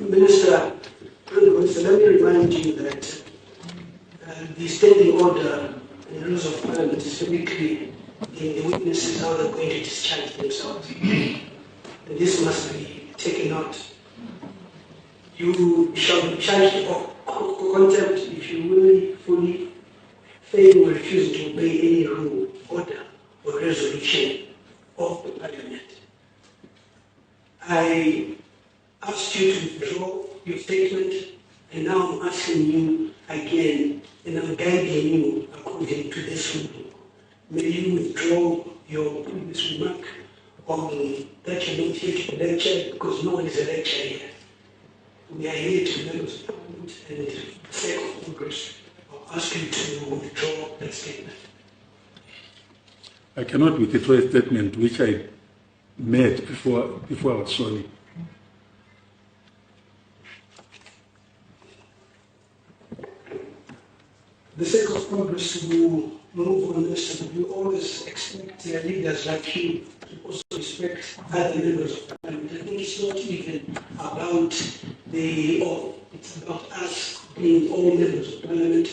Minister, let me remind you that the standing order and rules of parliament is very clear in the witnesses how they're going to discharge themselves. And this must be taken out. You shall be charged of contempt if you will fully fail or refuse to obey any rule, order, or resolution of the parliament. I asked you to withdraw your statement, and now I'm asking you again, and I'm guiding you according to this rule. May you withdraw your previous remark on that you're not here to lecture, because no one is a lecturer here. We are here to members of parliament, and for the sake of progress, I'll ask you to withdraw that statement. I cannot withdraw a statement which I made before I was sworn in. The sake of progress will move on this, and we always expect leaders like you to also respect other members of parliament. I think it's not even about the oath, it's about us being all members of parliament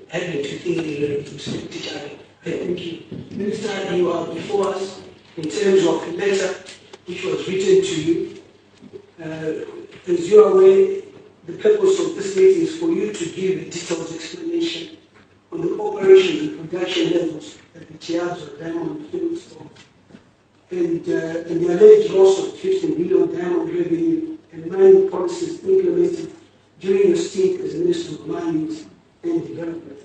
having to think to respect each other. I thank you. Minister, you are before us in terms of a letter which was written to you. As you are aware, the purpose of this meeting is for you to give a detailed explanation on the operations and production levels at the Chiazo Diamond Fields and the alleged loss of 15 billion diamond revenue and mining policies implemented during your stint as Minister of Mines and Development.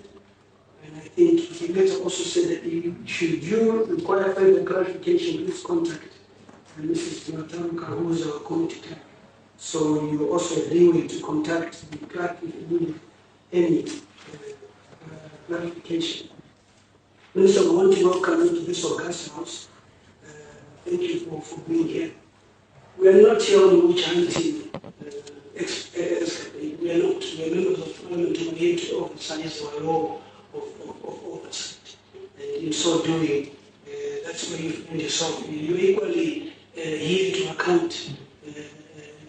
And I think the letter also said that should you require further clarification, please contact Mrs. Matamuka, who is our committee clerk. So you also agree to contact the clerk if you need any clarification. Minister, I want to welcome you to this august house. Thank you for being here. We are not here on which hunting we are not. We are members of parliament who are here to exercise our law of oversight. And in so doing, that's where you find yourself. You're equally here to account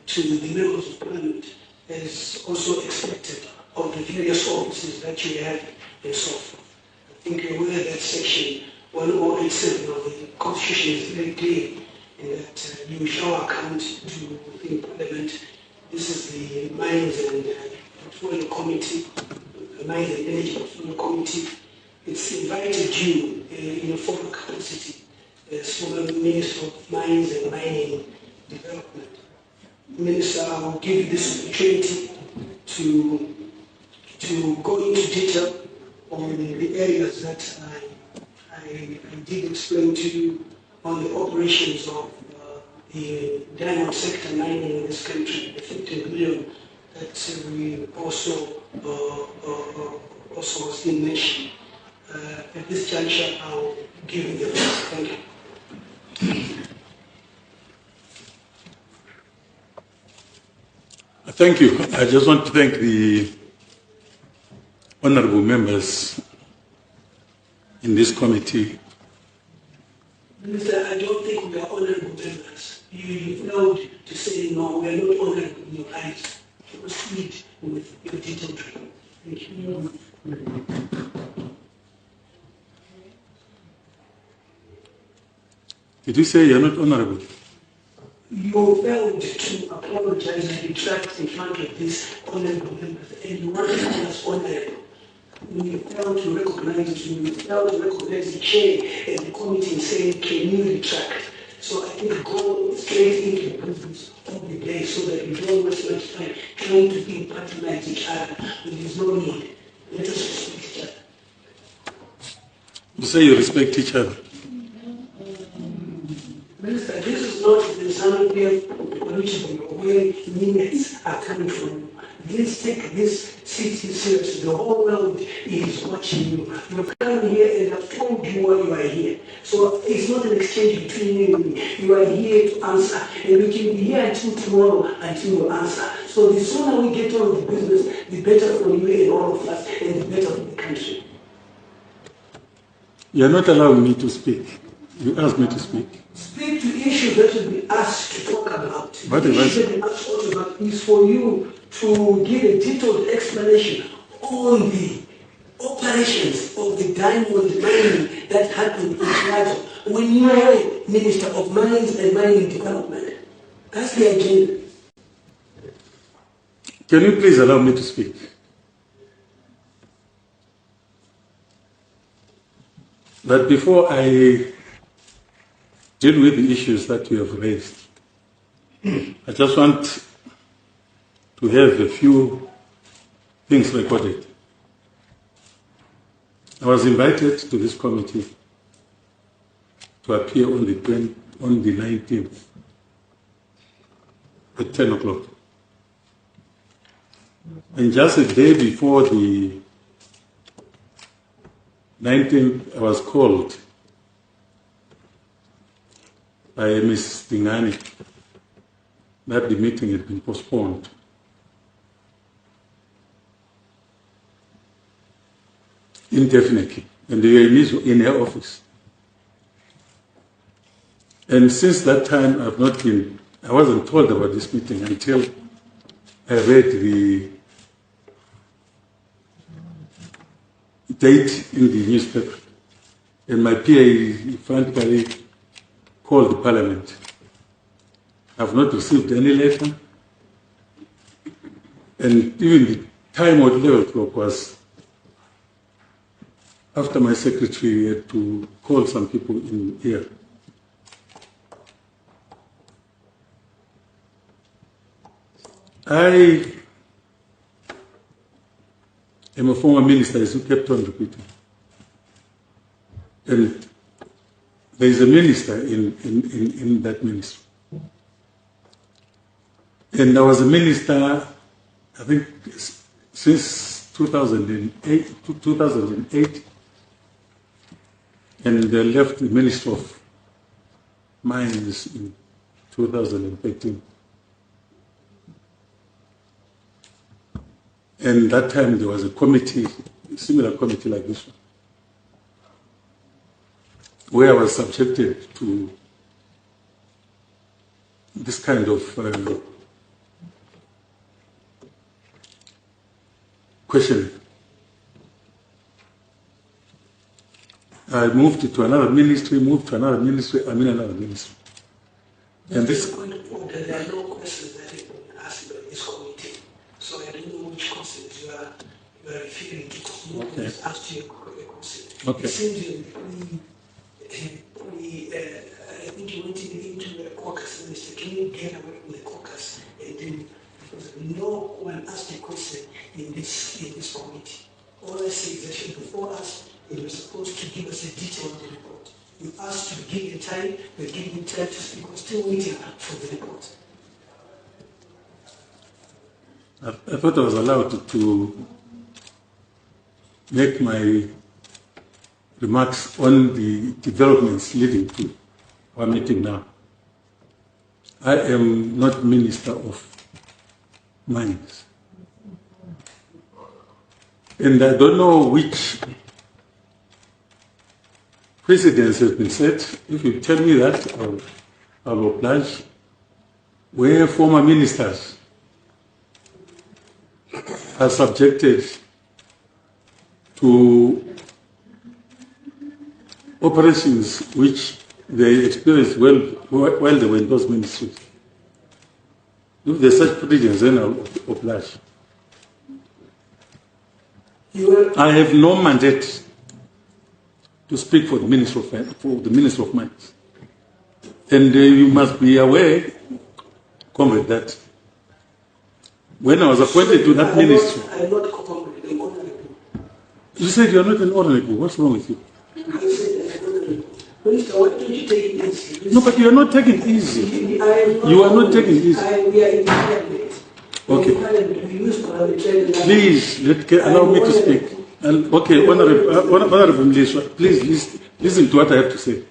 to the members of parliament as also expected of the various offices that you have and so forth. I think you're aware that section 1087 of the Constitution is very clear in that you shall account to within parliament. This is the Mines and Portfolio Committee, the Mines and Energy Portfolio Committee. It's invited you in a formal capacity as former Minister of Mines and Mining Development. Minister, I will give you this opportunity to go into detail on the areas that I did explain to you on the operations of the diamond sector mining in this country, the 15 billion that we also was being mentioned. At this juncture, I'll give you the floor. Thank you. Thank you. I just want to thank the honorable members in this committee. Minister, I don't think we are honorable members. You failed to say no, we are not honorable in your eyes. Proceed with your detailed report. Thank you. Did you say you're not honorable? You failed to apologize and retract in front of these honorable members, and you want to call us honorable. When you fail to recognize it, when you fail to recognize the chair and the committee and say, can you retract? So I think go straight into the business of the day so that we don't waste much time trying to think patronize each other when there's no need. Let us respect each other. You say you respect each other. Minister, this is not the Zambia where minutes are coming from. Please take this city seriously. The whole world is watching you. You've come here and I've told you why you are here. So it's not an exchange between you and me. You are here to answer. And we can be here until tomorrow until you answer. So the sooner we get on with the business, the better for you and all of us, and the better for the country. You are not allowing me to speak. You asked me to speak. Speak to issue that will be asked to talk about, What the is issue that will be asked to talk about is for you to give a detailed explanation on the operations of the diamond mining that happened in Plaza when you were Minister of Mines and Mining Development. That's the agenda. Can you please allow me to speak? But before I deal with the issues that you have raised, I just want to have a few things recorded. I was invited to this committee to appear on the 19th at 10 o'clock. And just a day before the 19th, I was called by Ms. Dingani that the meeting had been postponed. Indefinitely, and they were in her office. And since that time, I wasn't told about this meeting until I read the date in the newspaper. And my PA frankly called the parliament. I've not received any letter. And even the time at 11 o'clock was after my secretary had to call some people in here. I am a former minister, as you kept on repeating. And there is a minister in that ministry. And I was a minister, I think, since 2008, and I left the Ministry of Mines in 2013. And that time there was a committee, a similar committee like this one, where I was subjected to this kind of question. I moved to another ministry, another ministry. And this point of order, there are no questions that have been asked by this committee. So I don't know which questions you are referring to. Okay. Just asked you a question. Okay. It seems you I think you went into the caucus, Mr. Can you get away from the caucus? And then, because no one asked a question in this committee. All I say is that before us, you were supposed to give us a detailed report. You asked to give you time, we gave you time to speak. We're still waiting for the report. I thought I was allowed to make my remarks on the developments leading to our meeting now. I am not Minister of Mines. And I don't know which precedence has been set. If you tell me that, I'll oblige. Where former ministers are subjected to operations which they experienced while they were in those ministries. If there's such precedence, then I'll oblige. I have no mandate to speak for the Minister of Mines. And you must be aware, comrade, that when I was appointed to that ministry... I'm not comrade, I'm honorable. You said you're not an honorable. What's wrong with you? I said I'm honorable. Minister, why don't you take it easy? No, but you're not taking it easy. You are not taking it easy. We are in parliament. Okay. Please, allow me to speak. Okay, Honorable Mliswa, please listen to what I have to say.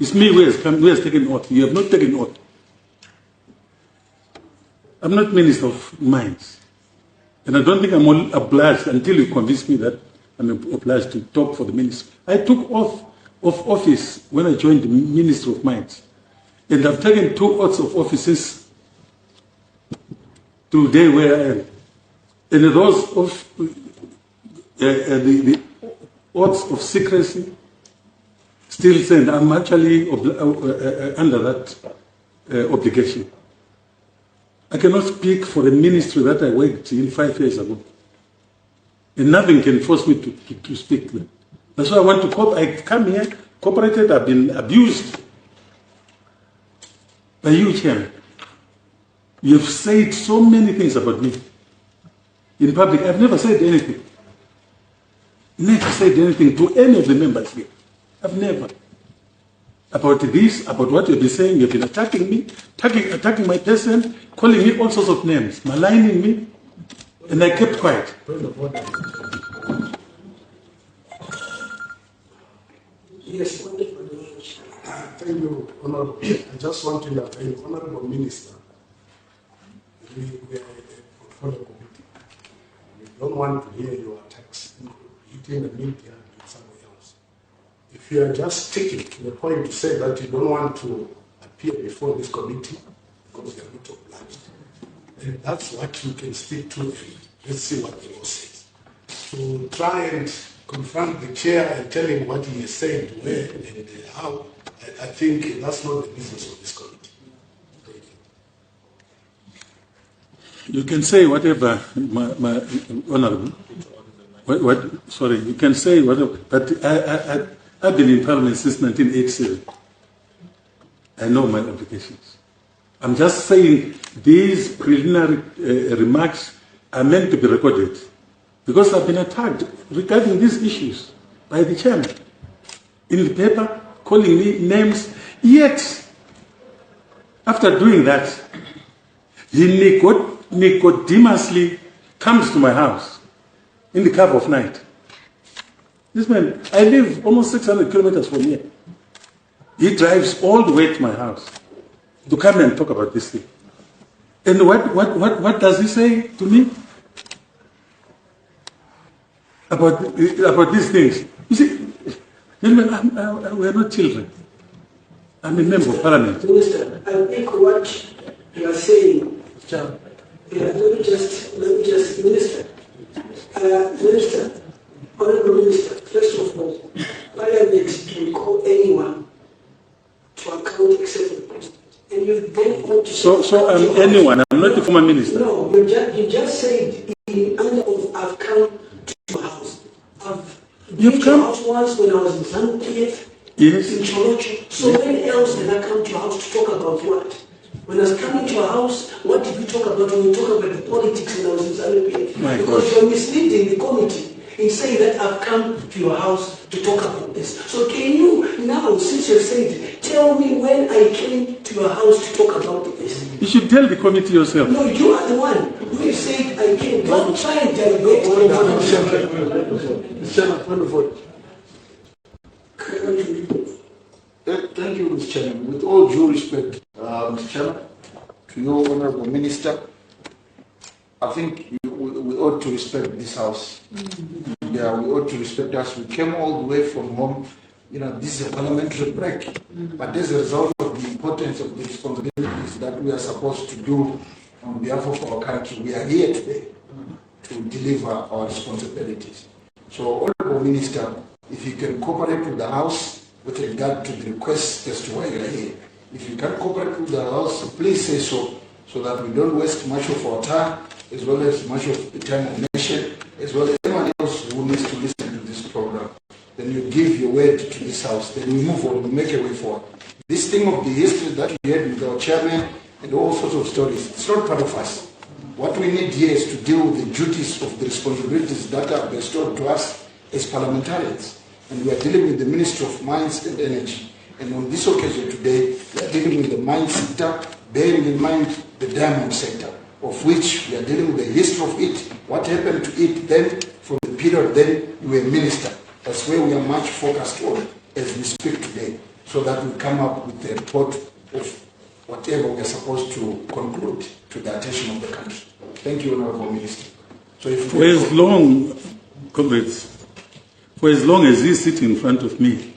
It's me who has taken oath. You have not taken oath. I'm not Minister of Mines. And I don't think I'm obliged until you convince me that I'm obliged to talk for the ministry. I took oath of office when I joined the Ministry of Mines. And I've taken 2 oaths of offices today where I am. And those of the oaths of secrecy still stand. I'm actually under that obligation. I cannot speak for a ministry that I worked in 5 years ago. And nothing can force me to speak. That's why I want to I come here, cooperated, I've been abused by you, Chairman. You've said so many things about me in public. I've never said anything. Never said anything to any of the members here. I've never. About this, about what you've been saying, you've been attacking me, attacking my person, calling me all sorts of names, maligning me, and I kept quiet. Yes, thank you, Honorable. I just want to tell you, Honorable Minister, we are a portfolio committee. We don't want to hear your attacks hitting the media and somewhere else. If you are just sticking to the point to say that you don't want to appear before this committee because you are not obliged, then that's what you can speak to, and let's see what the law says. To try and confront the chair and tell him what he has said, where and how, I think that's not the business of this committee. Thank you. You can say whatever, my honorable. Sorry, you can say whatever, but I've been in Parliament since 1987. I know my obligations. I'm just saying these preliminary remarks are meant to be recorded because I've been attacked regarding these issues by the chairman in the paper, calling me names. Yet, after doing that, he nicodemously comes to my house in the cover of night. This man, I live almost 600 kilometers from here. He drives all the way to my house to come and talk about this thing. And what does he say to me about these things? You see, gentlemen, we are not children. I'm a member of Parliament. Minister, I think what you are saying, let me just, Minister, Honorable Minister, first of all, Parliament can call anyone to account except for the President. And you then want to So I'm anyone, I'm not the former minister. No, you just said in under oath, I've come to your house. I've been to your house once when I was in ZANU-PF, yes, in Cholocho. So when else did I come to your house to talk about what? When I was coming to your house, what did we talk about when we talk about the politics when I was in ZANU-PF? Because you're misleading the committee in saying that I've come to your house to talk about this. So can you now, since you've said, tell me when I came to your house to talk about this? You should tell the committee yourself. No, you are the one who said I came. Don't try and delegate. Thank you, Mr. Chairman. With all due respect, Mr. Chairman, to your Honorable Minister, I think we ought to respect this house. Yeah, we ought to respect us. We came all the way from home. You know, this is a parliamentary break. But as a result of the importance of the responsibilities that we are supposed to do on behalf of our country, we are here today to deliver our responsibilities. So, Honorable Minister, if you can cooperate with the House with regard to the request as to why you are here. If you can cooperate with the House, please say so that we don't waste much of our time, as well as much of the time of the nation, as well as anyone else who needs to listen to this program. Then you give your word to this House, then we move on, we make a way forward. This thing of the history that we had with our chairman and all sorts of stories, it's not part of us. What we need here is to deal with the duties of the responsibilities that are bestowed to us as parliamentarians. And we are dealing with the Ministry of Mines and Energy. And on this occasion today, we are dealing with the mine sector, bearing in mind the diamond sector, of which we are dealing with the history of it, what happened to it then, from the period then you were minister. That's where we are much focused on as we speak today, so that we come up with a report of whatever we are supposed to conclude to the attention of the country. Thank you, Honorable Minister. So if for as long, comrades, for as long as he's sitting in front of me,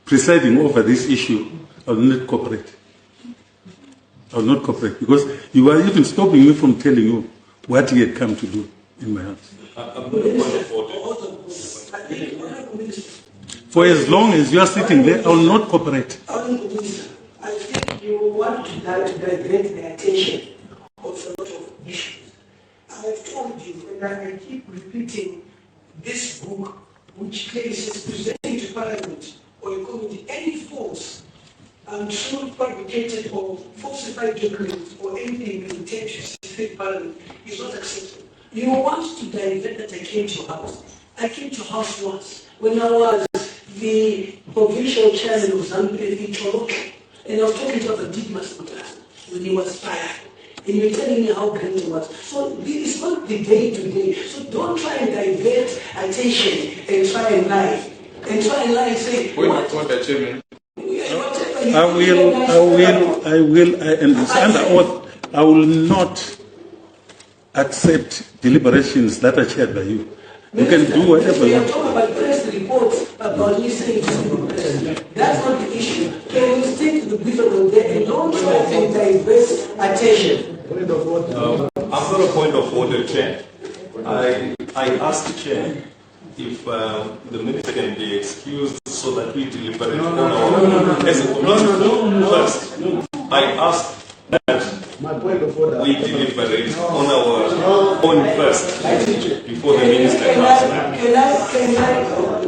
presiding over this issue, I will not cooperate. I will not cooperate because you are even stopping me from telling you what he had come to do in my house. For as long as you are sitting there, I will not cooperate. I think you want to divert the attention of a lot of issues. I have told you, and I keep repeating this book, which says presenting to Parliament or a committee any false and true fabricated or falsified documents or anything with intent to specific Parliament is not acceptable. You want to divert that I came to your house. I came to your house once when I was the provincial chairman of Zambia in Toronto, and I was talking to a Dimas when he was fired. And you're telling me how great it was. So this is not the day-to-day. So don't try and divert attention and try and lie. And try and lie and say, what? Chairman. I will not accept deliberations that are chaired by you. You can do whatever you want. We are talking about press reports about listening to the press. That's not the issue. Can you stick to the principle there and don't try to divert attention? I've got a point of order, Chair. I asked the Chair if the minister can be excused so that we deliberate on our as a committee. First, I asked that we deliberate on our own first before the minister comes back.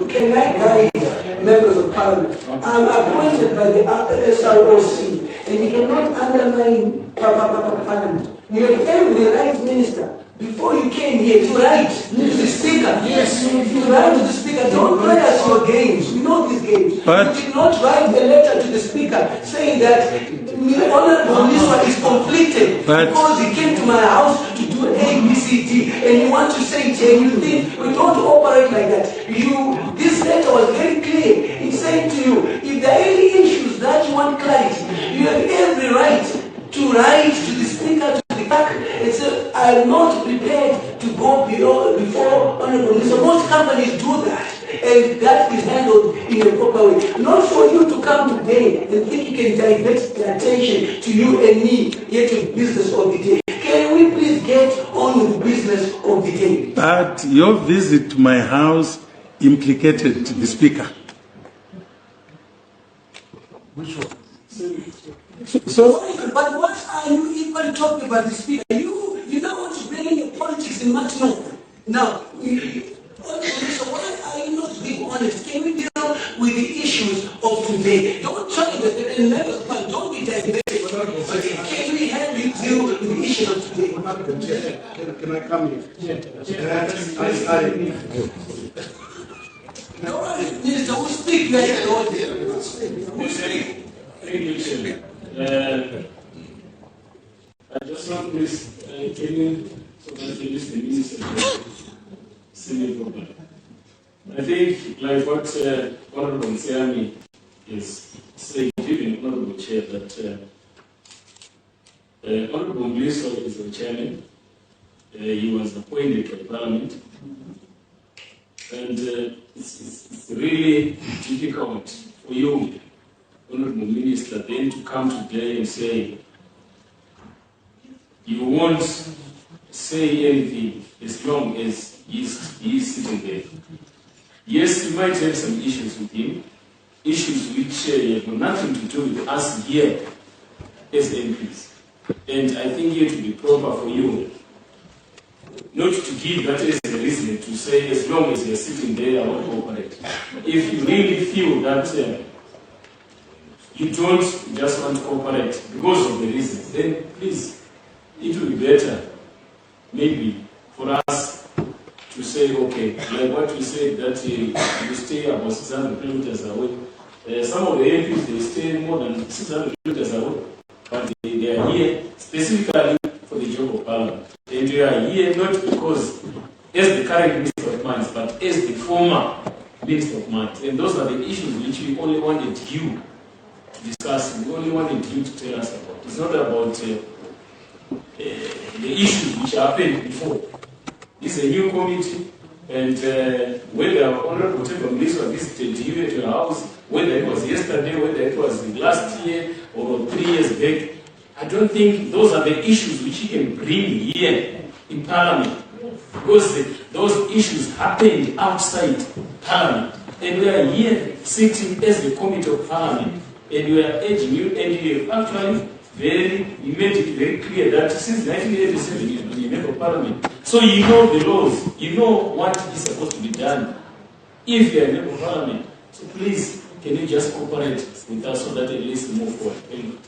Can I guide members of Parliament? I'm appointed by the SROC, and you cannot undermine Parliament. You have every right, Minister. Before you came here, to write to the Speaker. Yes. You write to the Speaker. Don't play us your games. We know these games. But you did not write a letter to the Speaker saying that the Honorable Mliswa is conflicted because he came to my house to do A, B, C, D, and you want to say J. You think we don't operate like that. This letter was very clear. It said to you, if there are any issues that you want clarity, you have every right to write to the Speaker, to the back, and say, I'm not prepared to go before Honorable Mliswa. Most companies do that, and that is handled in a proper way. Not for you to come today and think you can divert the attention to you and me, yet to business of the day. Can we please get on with the business of the day? But your visit to my house implicated the Speaker. Which one? But what are you even talking about the Speaker? You don't want to bring in your politics in much more. Now, so why are you not being honest? Can we deal with the issues of today? Don't try to don't be diverted. Can we help you deal with the issues of today? Can I come here? No, Minister, who speak? You are here, Lord. Who speak? Thank you, Chair. I just want this training so that at least the minister can see me properly. I think, like what Honorable Nsiami is saying, giving Honorable Chair, that Honorable Mliswa is the chairman. He was appointed by Parliament. And it's really difficult for you, Honorable Minister, then to come today and say you won't say anything as long as he is sitting there. Yes, you might have some issues with him, issues which have nothing to do with us here as MPs. And I think it would be proper for you not to give that as a reason to say as long as you're sitting there, I won't cooperate. If you really feel that you don't just want to cooperate because of the reasons, then please, it will be better maybe for us to say, okay, like what we said, that you stay about 600 kilometers away. Some of the MPs, they stay more than 600 kilometers away, but they are here specifically for the job of Parliament. And we are here not because as the current Minister of Mines, but as the former Minister of Mines. And those are the issues which we only wanted you to discuss, we only wanted you to tell us about. It's not about the issues which happened before. It's a new committee, and whether Honorable Temba Mliswa visited you at your house, whether it was yesterday, whether it was last year or 3 years back. I don't think those are the issues which you can bring here in Parliament, because those issues happened outside Parliament. And we are here sitting as the Committee of Parliament, and we are urging you, and you have actually you made it very clear that since 1987 you've been a member of Parliament. So you know the laws, you know what is supposed to be done if you are a member of Parliament. So please, can you just cooperate with us so that at least we move forward? Thank you.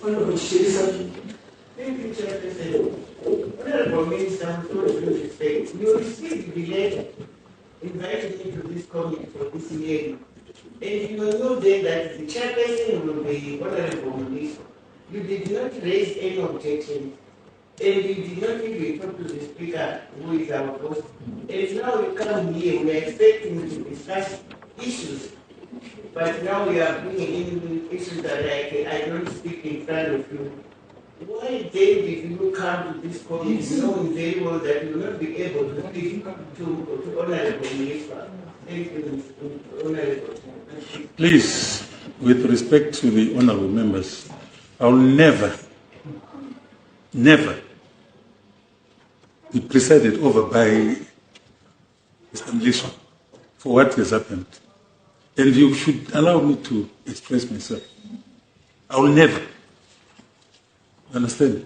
Honorable Chairperson, Honorable Minister, with all due respect, you received the letter inviting me to this committee for this hearing. And you know then that the chairperson will be Honorable Mliswa. You did not raise any objection, and you did not even talk to the speaker, who is our host. And now we come here, we are expecting to discuss issues. But now we are bringing in issues that I don't speak in front of you. Why then did you come to this committee knowing very well that you will not be able to speak to Honorable Mliswa? Thank you, Honorable. Please, with respect to the honorable members, I will never be presided over by Mr. Mliswa for what has happened. And you should allow me to express myself. I will never. Understand?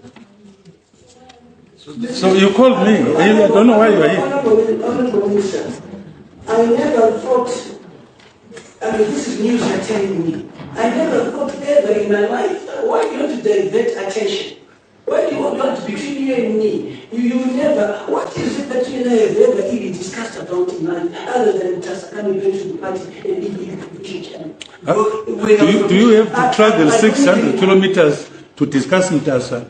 So you called me. I don't know why you are here. Honorable Minister, I never thought, I mean, this is news you're telling me. I never thought ever in my life, why do you want to divert attention? Why do you want between you and me? You never, what is it that you and I have ever even discussed about in life, other than just coming to the party and leaving the kitchen? Do you have to travel 600 kilometers to discuss Mtasa?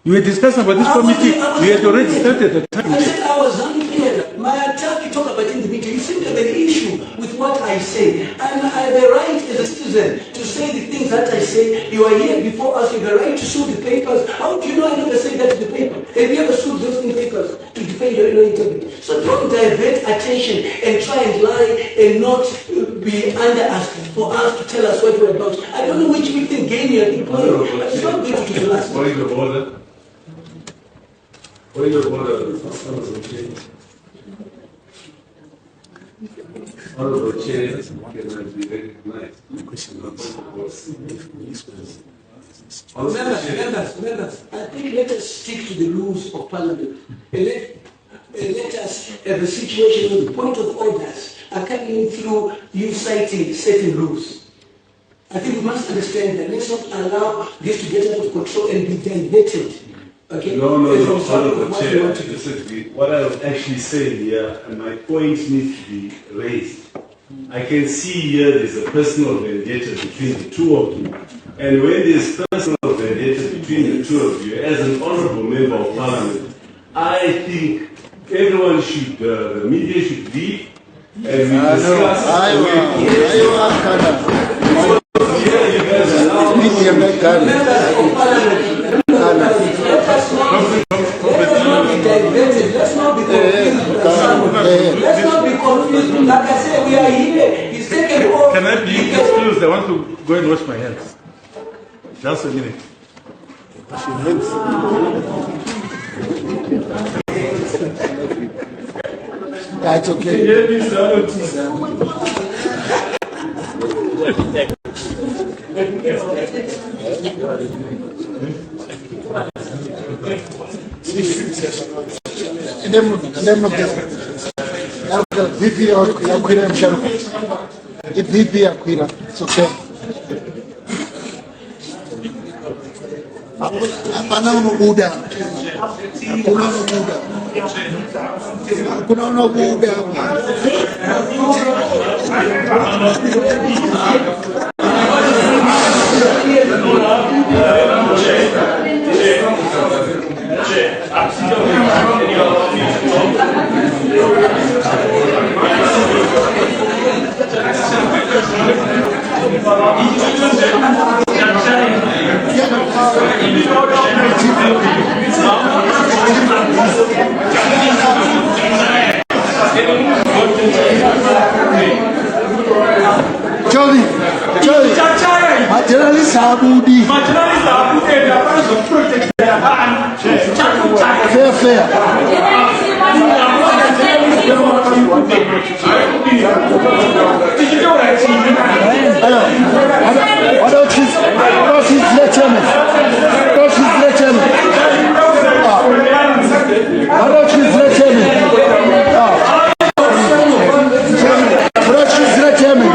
You were discussing about this committee. We had already started the time. I said I was unclear. My attack, you talk about in the meeting, you seem to have an issue with what I say. And I have a right as a citizen to say the things that I say. You are here before us, you have a right to sue the papers. How do you know I never say that to the paper? Have you ever sued those papers to defend your integrity? So don't divert attention and try and lie and not be under us for us to tell us what we're about. I don't know which victim game you're employing, but it's not going to last. Point of order. Point of order. Honorable Chair, can I be recognized? Members, I think let us stick to the rules of Parliament. And let us have a situation where the point of orders are coming in through you citing certain rules. I think we must understand that. Let's not allow this to get out of control and be diverted. Okay? No, Honorable Chair. What I was actually saying here, and my point needs to be raised. I can see here there's a personal vendetta between the two of you. And when there's personal vendetta between the two of you, as an honorable member of Parliament, I think everyone should, the media should leave, and we discuss the way Let's not be confused. Like I said, we are here. He's taking off. Can I be excused? I want to go and wash my hands. Just a minute. That's okay. Hapana unobuda. Hakuna unobuda. Jolly, Sabudi. Fair, fair. Hello. What else is chairman? What else is chairman? What else is chairman?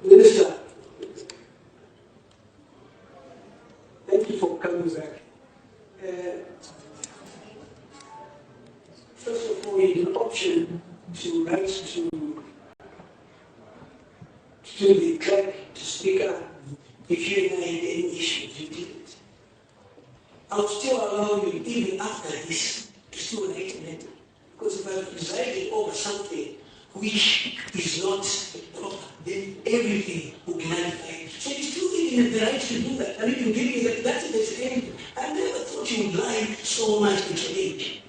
Minister, thank you for coming back. First of all, you had an option to write to the clerk, to speaker, if you had any issues, you didn't. I'll still allow you, even after this, to still write a letter. Because if I'm presiding over something which is not proper, then everything will be nullified. So you still think you have the right to do that. And even giving that, that's the same. I never thought you would lie so much at your age.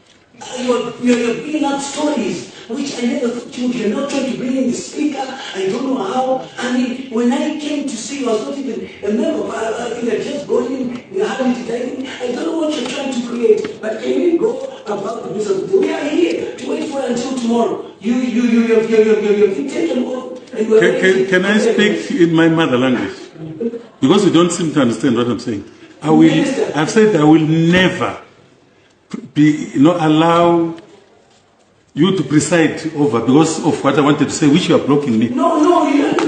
You're bringing up stories which I never thought you would. You're not trying to bring in the speaker. I don't know how. I mean, when I came to see you, I was not even a member. I just going in, having to dining. I don't know what you're trying to create. But can we go about the business? We are here to wait for until tomorrow. You've taken off. Can I speak in my mother language? Because you don't seem to understand what I'm saying. I've said I will never allow you to preside over because of what I wanted to say, which you are blocking me. No,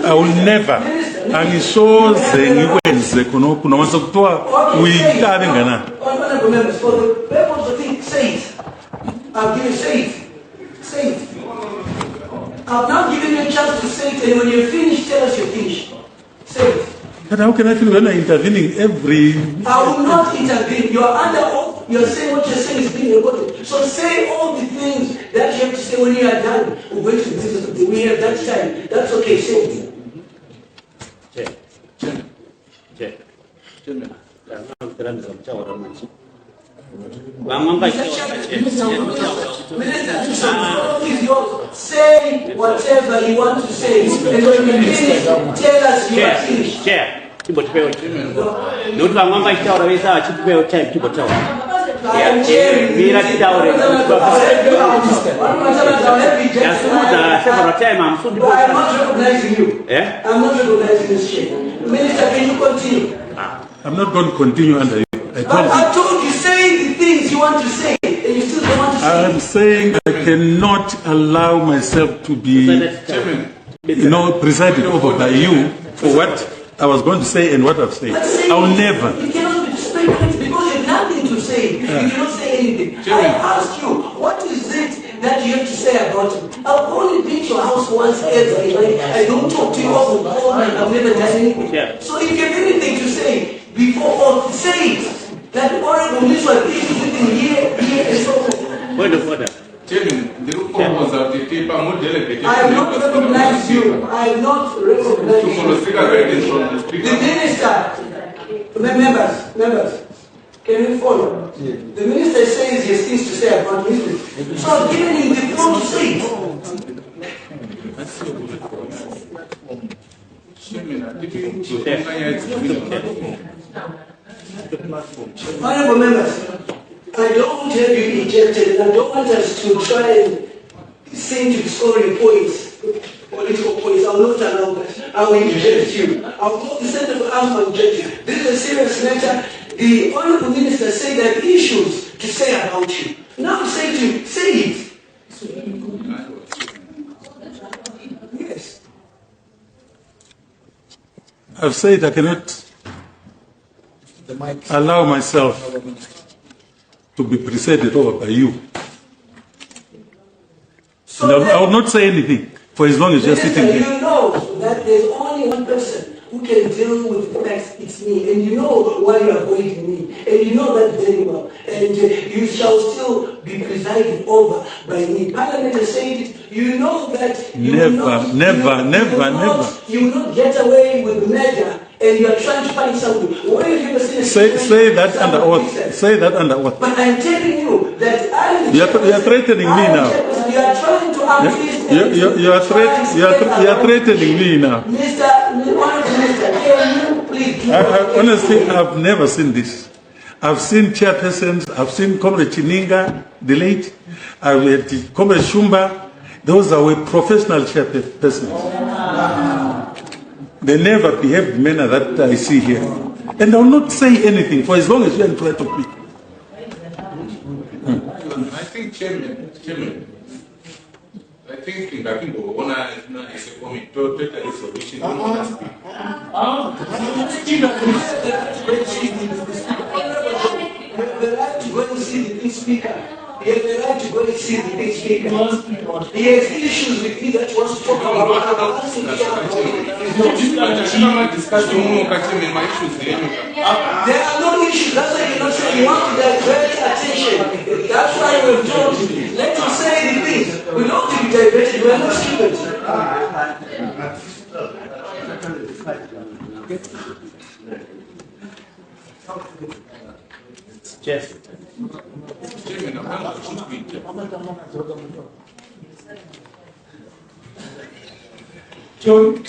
I will never. And so the kuna wanza kutoa uikare ngana. Honorable members, for the purpose of it, say it. I've given say it. I've now given you a chance to say it, and when you're finished, tell us you're finished. Say it. But how can I feel when I'm intervening every... I will not intervene. You're under oath. You're saying what you're saying is being recorded. So say all the things that you have to say when you are done. We're going to the business of the we have that time. That's okay. Say it. Say whatever you want to say. And when you finish, tell us you are finished. I am chairing. I'm not recognizing you. I'm not recognizing this chair. Minister, can you continue? I'm not going to continue under you. I told you, say the things you want to say, and you still don't want to say. I'm saying I cannot allow myself to be, presided over by you for what I was going to say and what I've said. I will never. You cannot be disrespectful because you have nothing to say. You cannot say anything. I asked you, what is it that you have to say about it? I've only been to your house once every night. I don't talk to you often. I've never done anything. So if you have anything to say before, say it. That Obert Mliswa is within here, and so forth. I have not recognized you. I have not recognized you. The minister, members, can we follow? The minister says he has things to say about ministry. So I've given him the floor to say Honorable members, I don't have you ejected, and I don't want us to try and sing to scoring points, political points. I will not allow that. I will eject you. I will call the Center for Arms and eject you. This is a serious matter. The Honorable Minister said there are issues to say about you. Now say to you, say it. Yes. I've said I cannot allow myself to be presided over by you. So No, I will not say anything for as long as you're sitting Minister, here. you know that there's only one person who can deal with facts, it's me. And you know why you are avoiding me. And you know that very well. And you shall still be presided over by me. Parliament has said it. You know that you will not, you will not get away with murder. And you are trying to find something. Where have you ever seen a Say that under oath. Say that under oath. But I'm telling you that I'm You are threatening me now. You are trying to appease You are threatening me now. Minister, can you please Honestly, I've never seen this. I've seen chairpersons, I've seen Comrade Chininga, the late, I've had Comrade Shumba. Those are professional chairpersons. They never behaved in the manner that I see here. And I will not say anything for as long as you are in front of me. I think, Chairman, I think in Bakingo, one is a committee to take a resolution. the right to go and see the big speaker. He has the right to go and see the big speaker. He has issues with me that he wants to talk about. There are no issues. That's why you're not saying you want to divert attention. That's why we've told you. Let him say the things. We don't want to be diverted. We are not stupid. Jeff. John,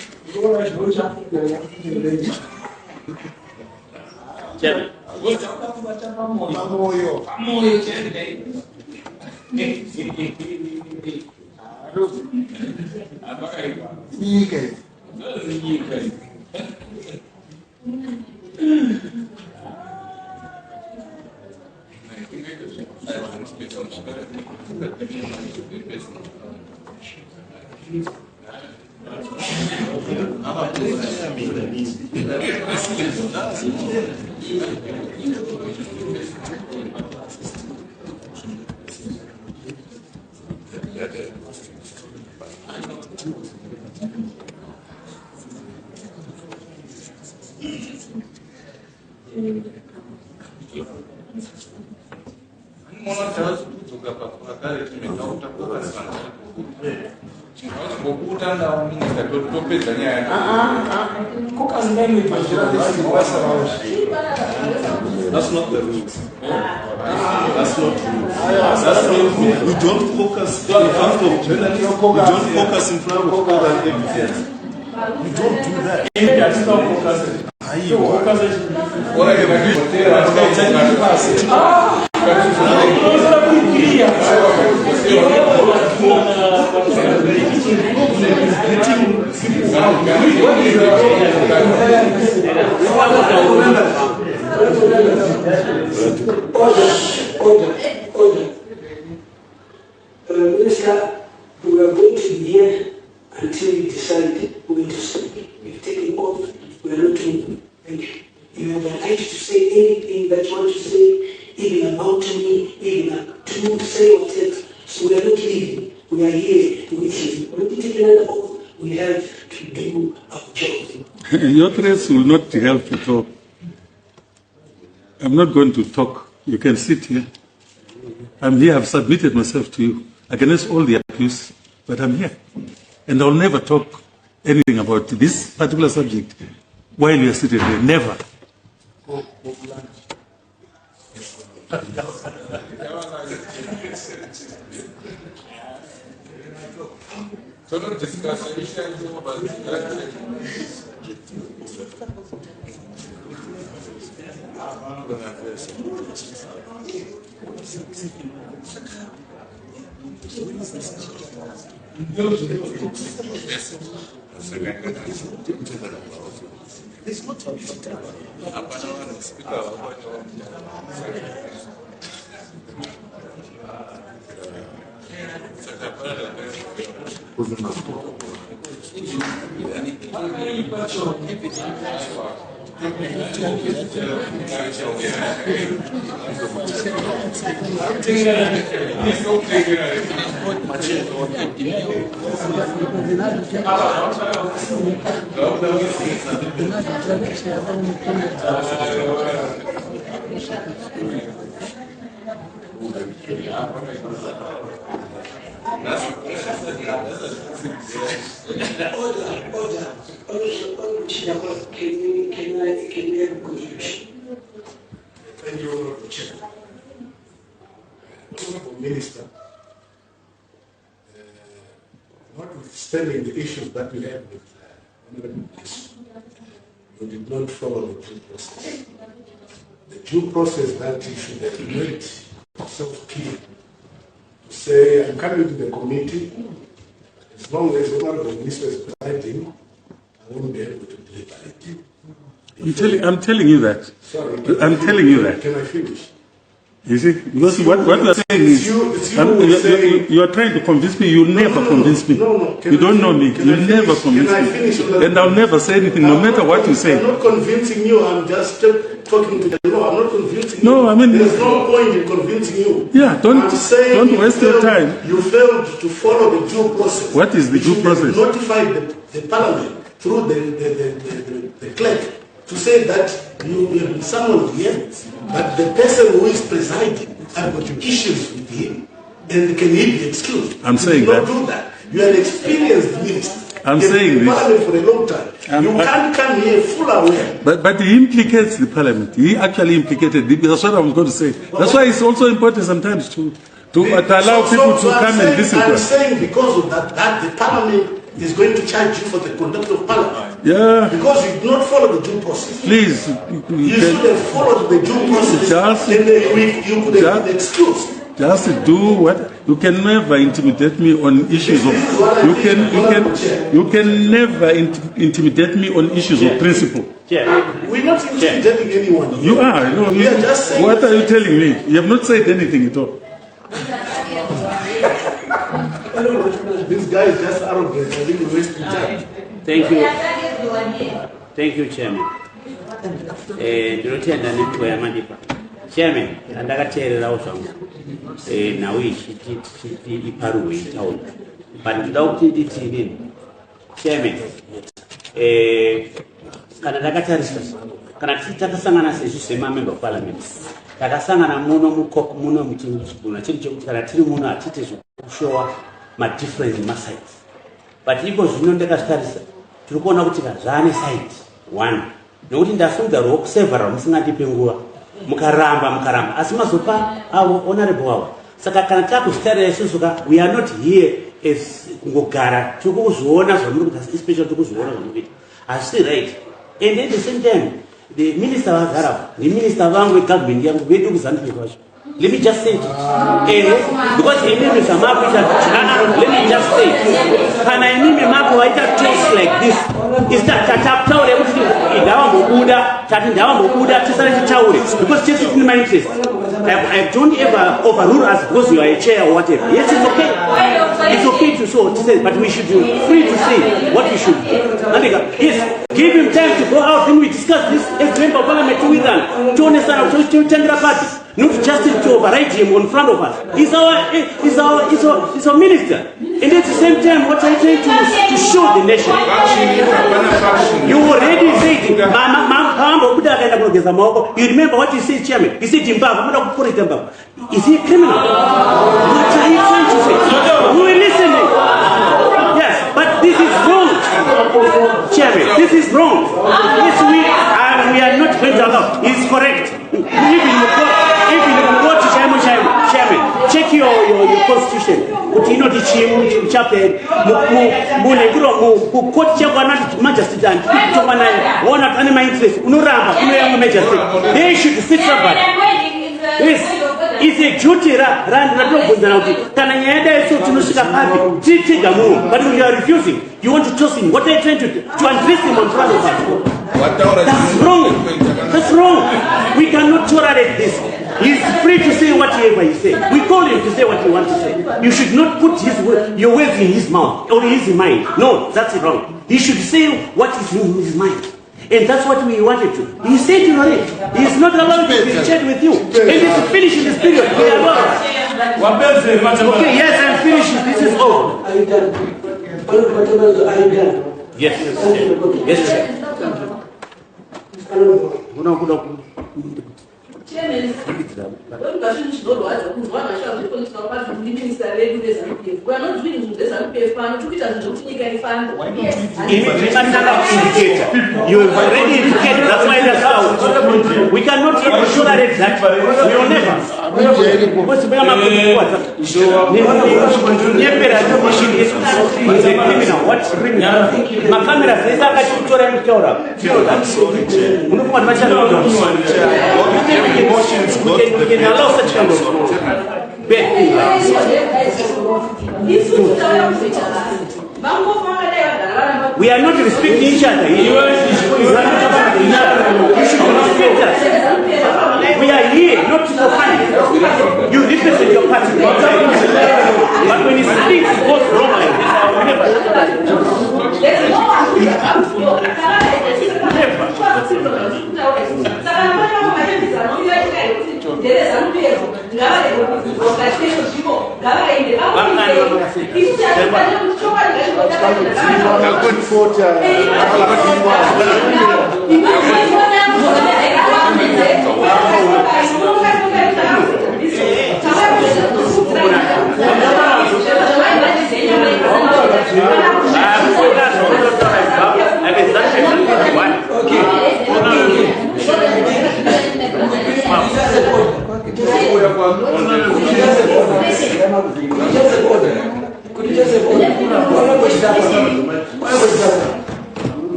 That's not the rules. That's not true. That's not true. You don't focus in front of journalists. You don't focus in front of other evidence. You don't do that. Order. Minister, we are going to be here until you decide when to speak. We've taken off. We are not doing. Thank you. You have the right to say anything that you want to say, even about me, even to say whatever. So we are not leaving. We are here with you. When we take another oath, we have to do our job. Your threats will not help at all. I'm not going to talk. You can sit here. I'm here. I've submitted myself to you against all the accused, but I'm here. And I'll never talk anything about this particular subject while you're sitting there. Never. So not discuss issues about It's not a speaker. Thank you, Honorable Chair. Honorable Minister, notwithstanding the issues that we had with Honorable Mliswa, you did not follow the due process. The due process that you should have made yourself clear to say, I'm coming to the committee, as long as Honorable Mliswa is presiding, I won't be able to deliver it. I'm telling you that. Sorry. I'm telling you that. Can I finish? You see, because what you are saying is, you are trying to convince me. You never convince me. You don't know me. You never convince me. And I'll never say anything, no matter what you say. I'm not convincing you. I'm just talking to the law. I'm not convincing you. No, I mean, there's no point in convincing you. Yeah, don't waste your time. You failed to follow the due process. What is the due process? You notified the parliament through the clerk to say that you have been summoned here, but the person who is presiding, I've got issues with him, and can he be excused? I'm saying that. Do that. You are an experienced minister. I'm saying this. Parliament for a long time. You can't come here full aware. But he implicates the parliament. He actually implicated the. That's what I was going to say. That's why it's also important sometimes to allow people to come and listen to us. I'm saying because of that the parliament is going to charge you for the conduct of parliament. Yeah. Because you did not follow the due process. Please. You should have followed the due process. You could have been excused. Just do what you can never intimidate me on issues of you can never intimidate me on issues of principle. We're not intimidating anyone. You are. No, we are just saying. What are you telling me? You have not said anything at all. This guy is just arrogant. I think he's wasting time. Thank you. Thank you, Chairman. Chairman, and I got tell also now we should town. But without it in Chairman, Kanataka says member of parliament. Takasanga muno muchinguna chinchukatiri muno atitezo show my difference in my sides. But if was not the castarisa, to go now to Zani side, one. No in the food the rock several Musnati Pingua, Mukaramba, as Masupa, our honorable. Sakakanaka Stare Susuka, we are not here as Gokara, to go to owners or special to go to owners. I say right. And at the same time, the minister of Arab, the minister of Anglo government, we do something. Let me just say it. Because in is a map, let me just say it. Can I name a map where it tastes like this? Is that Tataptown everything? Because just in my interest. I don't ever overrule us because you are a chair or whatever. Yes, it's okay. It's okay to say, but we should be free to say what we should do. Yes, give him time to go out and we discuss this as member of parliament with them. To understand, to Tendra party. Not just to override him in front of us. He's our minister. And at the same time, what I'm trying to show the nation. You already said it. You remember what you said, Chairman? He said Zimbabwe. Is he a criminal? What are you trying to say? We were listening. Yes, but this is wrong. Chairman, this is wrong. Yes, we are not going to allow. It's correct. Even if you go to Chairman, check your constitution. But you know the chapter, court majesty and one at animal interest, no majesty. They should sit somebody. Yes. It's a duty but when you are refusing, you want to toss him. What are you trying to do? To undress him on front of us. That's wrong. That's wrong. We cannot tolerate this. He's free to say whatever he says. We call him to say what he wants to say. You should not put your words in his mouth or in his mind. No, that's wrong. He should say what is in his mind. And that's what we wanted to. He said it already. He is not allowed to be chat with you. And it's finished in this period. We are allowed. Okay, yes, I'm finished. This is over. Are you done? Are you done? Yes. Yes, sir. Chairman, when Bashir Shidolo was one of the political party leading the regulars and we are not doing this and pay fund, took it as a technical fund. You have already indicated, that's why that's out. We cannot tolerate that. We will never. What's the criminal? What's criminal? My camera says that I should tell him to we can allow such kind of bad things. We are not respecting each other. You are not respecting each other. You should respect us. We are here not to fight. You represent your party. But when it speaks, it goes wrong like this.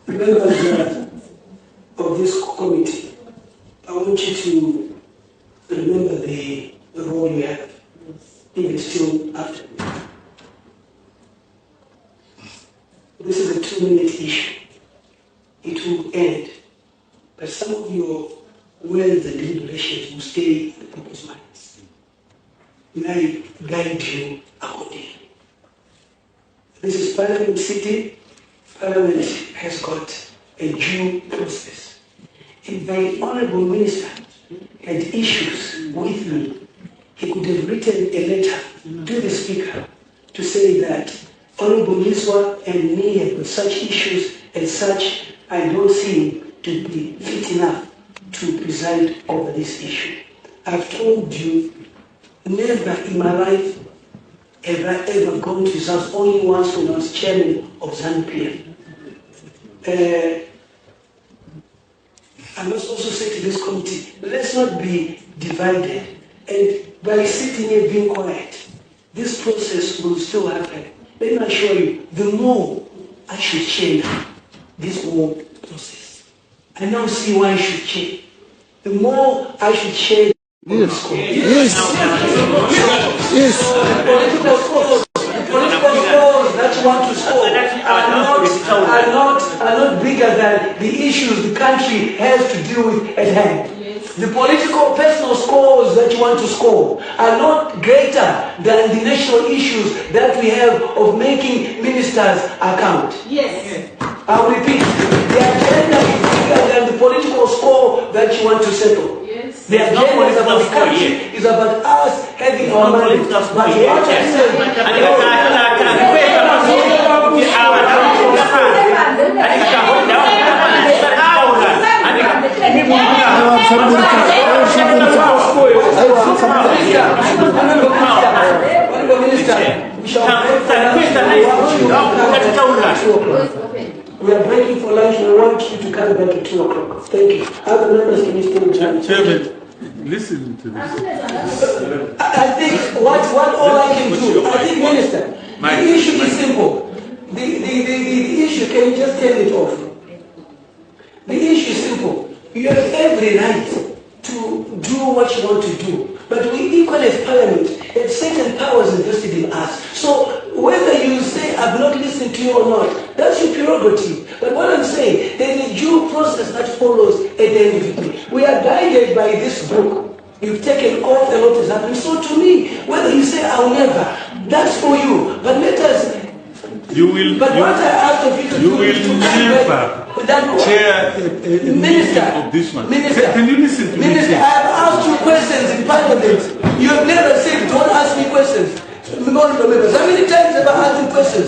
Members of this committee, I want you to remember the role you have, even still after. This is a 2-minute issue. It will end, but some of your words and deliberations will stay in people's minds. May I guide you accordingly. This is Parliament City. Parliament has got a due process. If the Honourable Minister had issues with me, he could have written a letter to the Speaker to say that Honourable Mliswa and me have got such issues and such, I don't see him to be fit enough to preside over this issue. I've told you, never in my life have I ever gone to his house, only once when I was chairman of ZANU-PF. I must also say to this committee, let's not be divided. And by sitting here being quiet, this process will still happen. Let me assure you, the more I should change this whole process, I now see why I should change. The more I should change. Yes. Yes. Yes. The political scores that you want to score are not bigger than the issues the country has to deal with at hand. The political personal scores that you want to score are not greater than the national issues that we have of making ministers account. Yes. I'll repeat, the agenda is bigger than the political score that you want to settle. Yes. The agenda is about the country, is about us having our money. But what I said, we are breaking for lunch. We want you to come back at 2 o'clock. Thank you. Other members, can you still Chairman, listen to this. I think what all I can do, I think, Minister, the issue is simple. The can you just turn it off? The issue is simple. You have every right to do what you want to do. But we equally as Parliament have certain powers invested in us. So whether you say I've not listened to you or not, that's your prerogative. But what I'm saying, there's a due process that follows at the end of the day. We are guided by this book. You've taken off a lot is happening. So to me, whether you say I'll never, that's for you. But let us. You will. But what I asked of you to do is to never chair a Minister of this one. Minister, can you listen to me? Minister, I have asked you questions in Parliament. You have never said don't ask me questions. How many times have I asked you questions?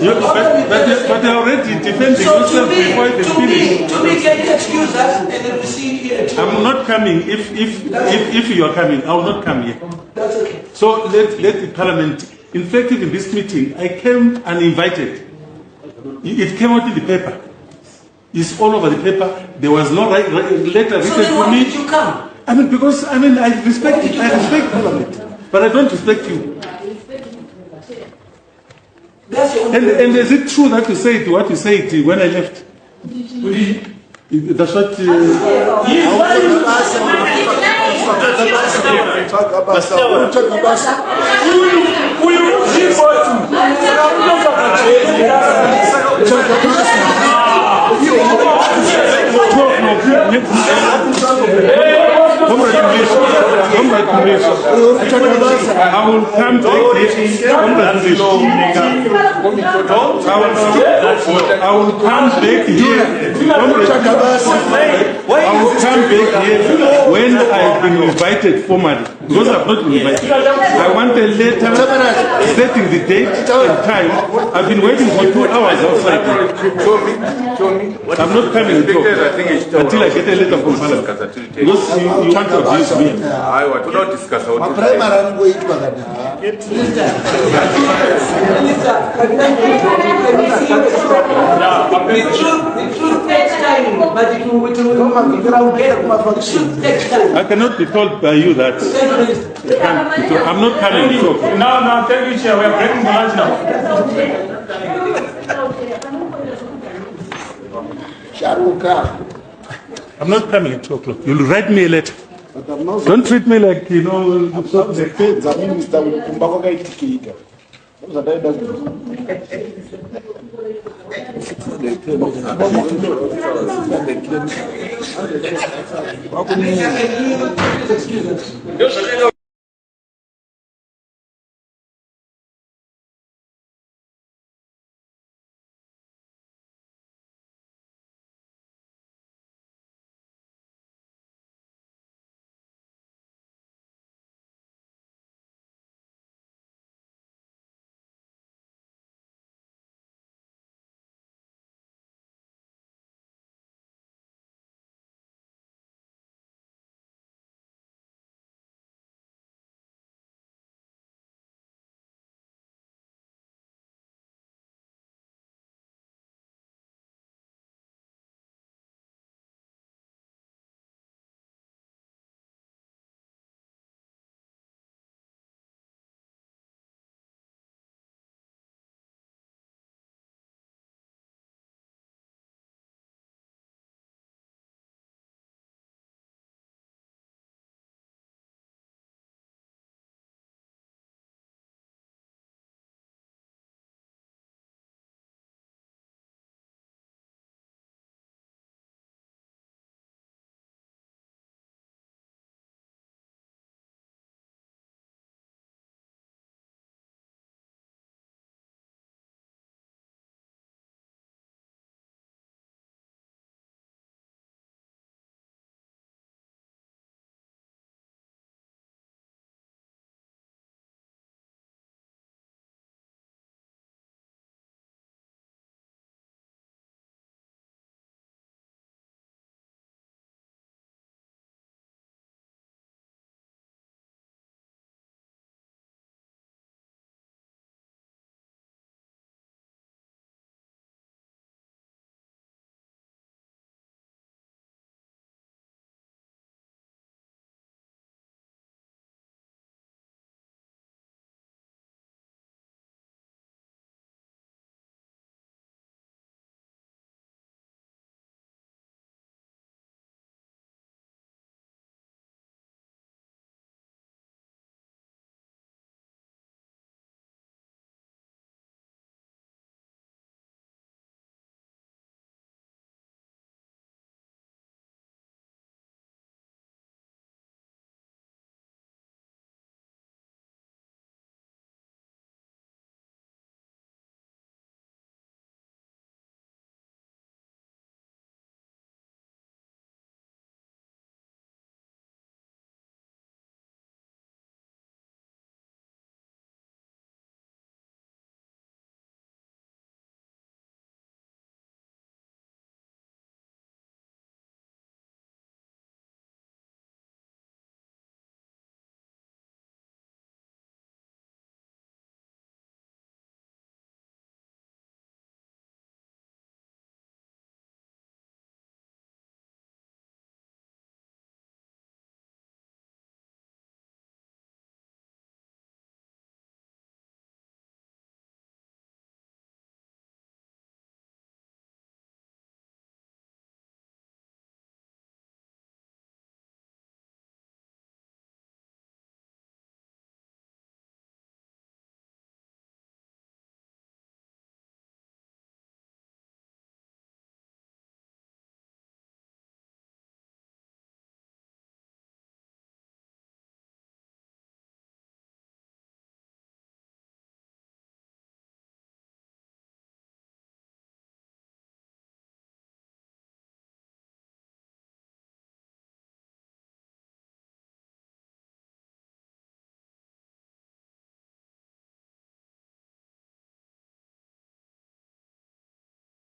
But you're already defending yourself before it is finished. To me, can you excuse us and then proceed here? I'm not coming. If you are coming, I will not come here. That's okay. So let the Parliament. In fact, in this meeting, I came uninvited. It came out in the paper. It's all over the paper. There was no letter written So then to why me. did you come? I mean, because I respect Parliament, but I don't respect you. That's your And is it true that you said what you said when I left? That's what. I will come back here. I will come back here. When I've been invited formally. Because I've not been invited. I want a letter setting the date and time. I've been waiting for 2 hours outside. Show me. I'm not coming until I get a letter from Parliament. Because you want to abuse me. I want to not discuss how to The truth takes time, but it will I cannot be told by you that I'm not coming to talk. No, thank you, Chair. We are breaking the lunch now. I'm not coming at 2 o'clock. You'll write me a letter. Don't treat me like, Excuse us.